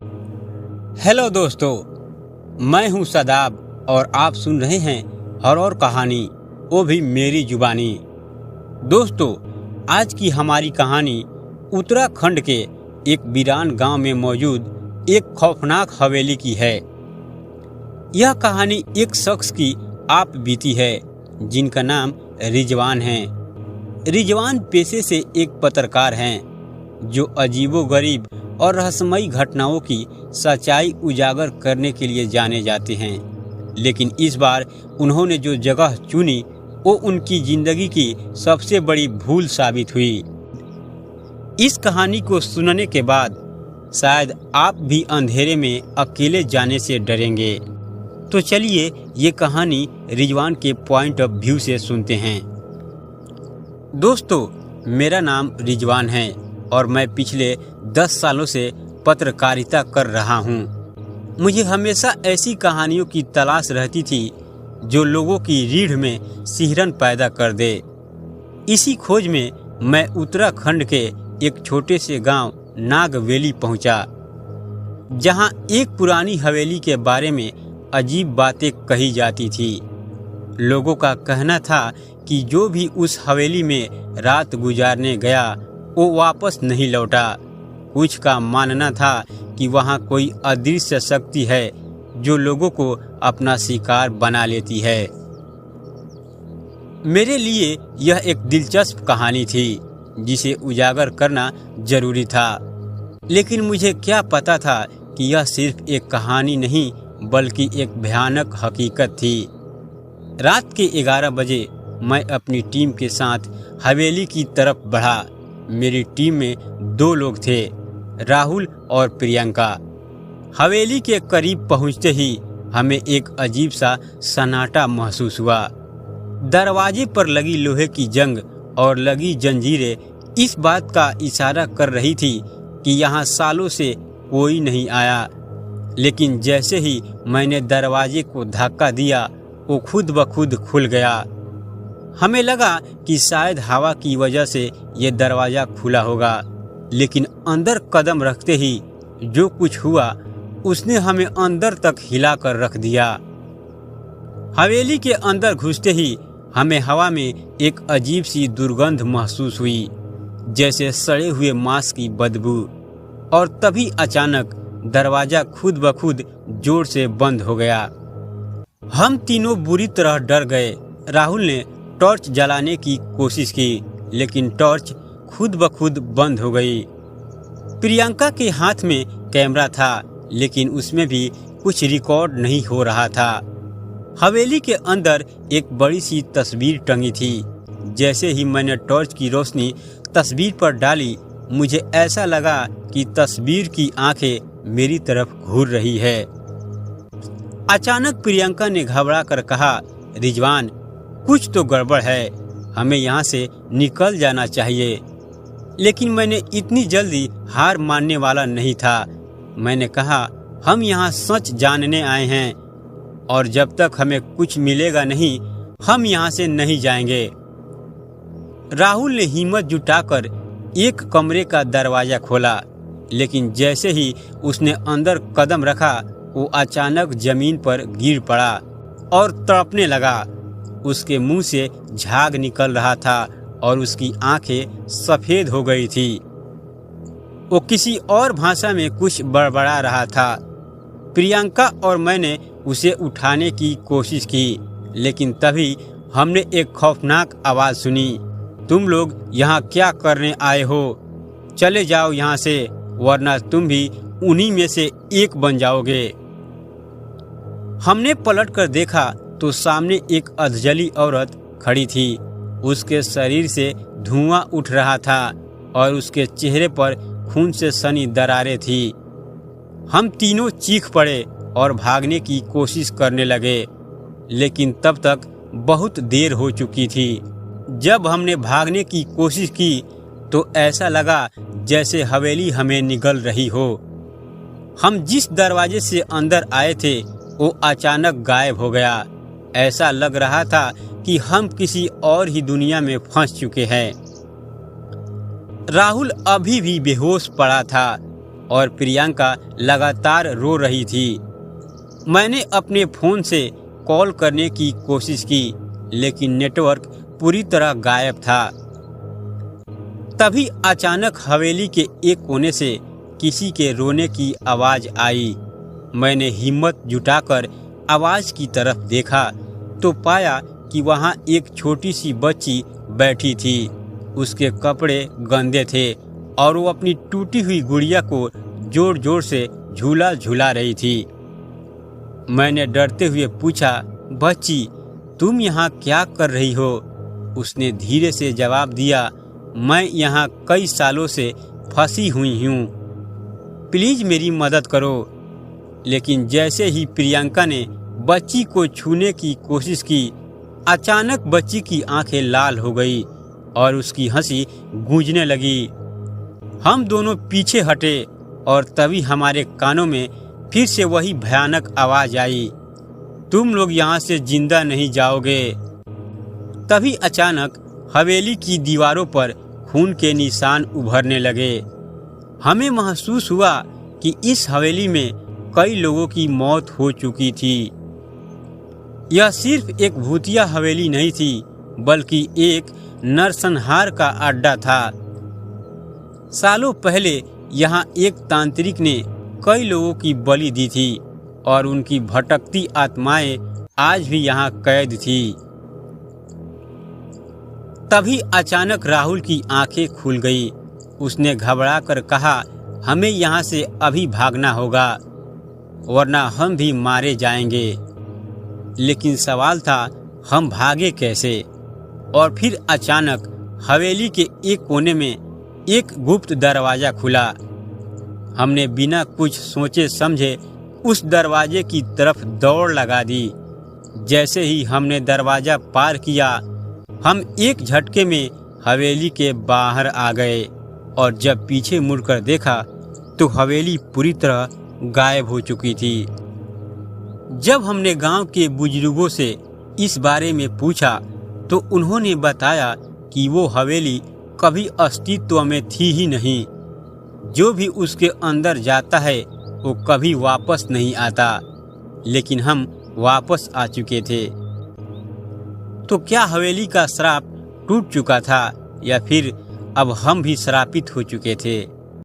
Hello दोस्तों, मैं हूं सदाब और आप सुन रहे हैं हॉरर कहानी, वो भी मेरी जुबानी। दोस्तों, आज की हमारी कहानी उत्तराखंड के एक वीरान गांव में मौजूद एक खौफनाक हवेली की है। यह कहानी एक शख्स की आप बीती है जिनका नाम रिजवान है। रिजवान पेशे से एक पत्रकार हैं जो अजीबोगरीब और रहस्यमयी घटनाओं की सच्चाई उजागर करने के लिए जाने जाते हैं। लेकिन इस बार उन्होंने जो जगह चुनी वो उनकी जिंदगी की सबसे बड़ी भूल साबित हुई। इस कहानी को सुनने के बाद शायद आप भी अंधेरे में अकेले जाने से डरेंगे। तो चलिए ये कहानी रिजवान के पॉइंट ऑफ व्यू से सुनते हैं। दोस्तों, मेरा नाम रिजवान है और मैं पिछले 10 सालों से पत्रकारिता कर रहा हूँ। मुझे हमेशा ऐसी कहानियों की तलाश रहती थी जो लोगों की रीढ़ में सिहरन पैदा कर दे। इसी खोज में मैं उत्तराखंड के एक छोटे से गांव नागवेली पहुंचा, जहां एक पुरानी हवेली के बारे में अजीब बातें कही जाती थी। लोगों का कहना था कि जो भी उस हवेली में रात गुजारने गया वो वापस नहीं लौटा। कुछ का मानना था कि वहाँ कोई अदृश्य शक्ति है जो लोगों को अपना शिकार बना लेती है। मेरे लिए यह एक दिलचस्प कहानी थी जिसे उजागर करना जरूरी था। लेकिन मुझे क्या पता था कि यह सिर्फ एक कहानी नहीं बल्कि एक भयानक हकीकत थी। रात के 11 बजे मैं अपनी टीम के साथ हवेली की तरफ बढ़ा। मेरी टीम में 2 लोग थे, राहुल और प्रियंका। हवेली के करीब पहुंचते ही हमें एक अजीब सा सन्नाटा महसूस हुआ। दरवाजे पर लगी लोहे की जंग और लगी जंजीरें इस बात का इशारा कर रही थी कि यहाँ सालों से कोई नहीं आया। लेकिन जैसे ही मैंने दरवाजे को धक्का दिया वो खुद ब खुद खुल गया। हमें लगा कि शायद हवा की वजह से ये दरवाज़ा खुला होगा, लेकिन अंदर कदम रखते ही जो कुछ हुआ उसने हमें अंदर तक हिला कर रख दिया। हवेली के अंदर घुसते ही हमें हवा में एक अजीब सी दुर्गंध महसूस हुई, जैसे सड़े हुए मांस की बदबू। और तभी अचानक दरवाज़ा खुद ब खुद जोर से बंद हो गया। हम तीनों बुरी तरह डर गए। राहुल ने टॉर्च जलाने की कोशिश की, लेकिन टॉर्च खुद ब खुद बंद हो गई। प्रियंका के हाथ में कैमरा था, लेकिन उसमें भी कुछ रिकॉर्ड नहीं हो रहा था। हवेली के अंदर एक बड़ी सी तस्वीर टंगी थी। जैसे ही मैंने टॉर्च की रोशनी तस्वीर पर डाली, मुझे ऐसा लगा कि तस्वीर की आंखें मेरी तरफ घूर रही है। अचानक प्रियंका ने घबरा कर कहा, रिजवान, कुछ तो गड़बड़ है, हमें यहाँ से निकल जाना चाहिए। लेकिन मैंने इतनी जल्दी हार मानने वाला नहीं था। मैंने कहा, हम यहाँ सच जानने आए हैं और जब तक हमें कुछ मिलेगा नहीं, हम यहाँ से नहीं जाएंगे। राहुल ने हिम्मत जुटाकर एक कमरे का दरवाजा खोला, लेकिन जैसे ही उसने अंदर कदम रखा वो अचानक जमीन पर गिर पड़ा और तड़पने लगा। उसके मुंह से झाग निकल रहा था और उसकी आंखें सफेद हो गई थी। वो किसी और भाषा में कुछ बड़बड़ा रहा था। प्रियंका और मैंने उसे उठाने की कोशिश की, लेकिन तभी हमने एक खौफनाक आवाज़ सुनी, तुम लोग यहाँ क्या करने आए हो? चले जाओ यहाँ से, वरना तुम भी उन्हीं में से एक बन जाओगे। हमने पलट कर देखा तो सामने एक अधजली औरत खड़ी थी। उसके शरीर से धुआं उठ रहा था और उसके चेहरे पर खून से सनी दरारें थी। हम तीनों चीख पड़े और भागने की कोशिश करने लगे, लेकिन तब तक बहुत देर हो चुकी थी। जब हमने भागने की कोशिश की तो ऐसा लगा जैसे हवेली हमें निगल रही हो। हम जिस दरवाजे से अंदर आए थे वो अचानक गायब हो गया। ऐसा लग रहा था कि हम किसी और ही दुनिया में फंस चुके हैं। राहुल अभी भी बेहोश पड़ा था। और प्रियंका लगातार रो रही थी। मैंने अपने फ़ोन से कॉल करने की कोशिश की, लेकिन नेटवर्क पूरी तरह गायब था। तभी अचानक हवेली के एक कोने से किसी के रोने की आवाज़ आई। मैंने हिम्मत जुटाकर आवाज़ की तरफ देखा तो पाया कि वहाँ एक छोटी सी बच्ची बैठी थी। उसके कपड़े गंदे थे और वो अपनी टूटी हुई गुड़िया को जोर जोर से झूला झूला रही थी। मैंने डरते हुए पूछा, बच्ची तुम यहाँ क्या कर रही हो? उसने धीरे से जवाब दिया, मैं यहाँ कई सालों से फंसी हुई हूँ, प्लीज़ मेरी मदद करो। लेकिन जैसे ही प्रियंका ने बच्ची को छूने की कोशिश की, अचानक बच्ची की आंखें लाल हो गई और उसकी हंसी गूंजने लगी। हम दोनों पीछे हटे और तभी हमारे कानों में फिर से वही भयानक आवाज़ आई, तुम लोग यहाँ से जिंदा नहीं जाओगे। तभी अचानक हवेली की दीवारों पर खून के निशान उभरने लगे। हमें महसूस हुआ कि इस हवेली में कई लोगों की मौत हो चुकी थी। यह सिर्फ एक भूतिया हवेली नहीं थी, बल्कि एक नरसंहार का अड्डा था। सालों पहले यहाँ एक तांत्रिक ने कई लोगों की बलि दी थी और उनकी भटकती आत्माएं आज भी यहाँ कैद थी। तभी अचानक राहुल की आंखें खुल गई। उसने घबराकर कहा, हमें यहाँ से अभी भागना होगा वरना हम भी मारे जाएंगे। लेकिन सवाल था, हम भागे कैसे? और फिर अचानक हवेली के एक कोने में एक गुप्त दरवाज़ा खुला। हमने बिना कुछ सोचे समझे उस दरवाजे की तरफ दौड़ लगा दी। जैसे ही हमने दरवाज़ा पार किया, हम एक झटके में हवेली के बाहर आ गए और जब पीछे मुड़कर देखा तो हवेली पूरी तरह गायब हो चुकी थी। जब हमने गांव के बुजुर्गों से इस बारे में पूछा तो उन्होंने बताया कि वो हवेली कभी अस्तित्व में थी ही नहीं। जो भी उसके अंदर जाता है वो कभी वापस नहीं आता। लेकिन हम वापस आ चुके थे। तो क्या हवेली का श्राप टूट चुका था या फिर अब हम भी श्रापित हो चुके थे?